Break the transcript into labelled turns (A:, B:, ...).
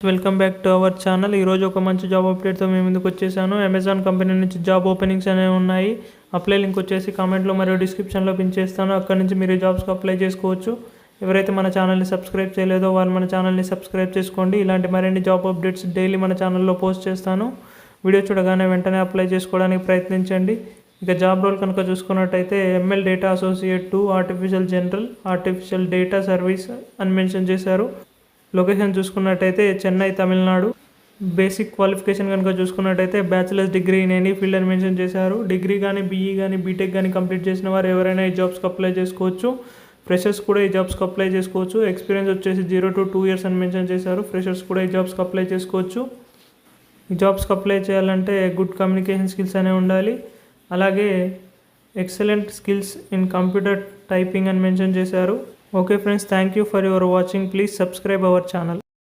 A: Welcome back to our channel. ఈరోజు ఒక మంచి జాబ్ అప్డేట్తో మేము ముందుకు వచ్చేసాను. అమెజాన్ కంపెనీ నుంచి జాబ్ ఓపెనింగ్స్ అనేవి ఉన్నాయి. అప్లై లింక్ వచ్చేసి కామెంట్లో మరియు డిస్క్రిప్షన్లో పిన్ చేస్తాను. అక్కడ నుంచి మీరు జాబ్స్కి అప్లై చేసుకోవచ్చు. ఎవరైతే మన ఛానల్ని సబ్స్క్రైబ్ చేయలేదో వాళ్ళు మన ఛానల్ని సబ్స్క్రైబ్ చేసుకోండి. ఇలాంటి మరిన్ని జాబ్ అప్డేట్స్ డైలీ మన ఛానల్లో పోస్ట్ చేస్తాను. వీడియో చూడగానే వెంటనే అప్లై చేసుకోవడానికి ప్రయత్నించండి. ఇక జాబ్ రోల్ కనుక చూసుకున్నట్టయితే ML data associate 2 artificial data service అని మెన్షన్ చేశారు. లొకేషన్ చూసుకున్నట్టయితే చెన్నై, తమిళనాడు. బేసిక్ క్వాలిఫికేషన్ కనుక చూసుకున్నట్టయితే bachelors degree in any field అని మెన్షన్ చేశారు. డిగ్రీ కానీ, బీఈ కానీ, బీటెక్ కానీ కంప్లీట్ చేసిన వారు ఎవరైనా ఈ జాబ్స్కి అప్లై చేసుకోవచ్చు. ఫ్రెషర్స్ కూడా ఈ జాబ్స్కి అప్లై చేసుకోవచ్చు. ఎక్స్పీరియన్స్ వచ్చేసి 0 to 2 years అని మెన్షన్ చేశారు. ఫ్రెషర్స్ కూడా ఈ జాబ్స్కి అప్లై చేసుకోవచ్చు. ఈ జాబ్స్కి అప్లై చేయాలంటే గుడ్ కమ్యూనికేషన్ స్కిల్స్ అనేవి ఉండాలి. అలాగే excellent skills in computer typing అని మెన్షన్ చేశారు. Okay friends, thank you for your watching. Please subscribe our channel.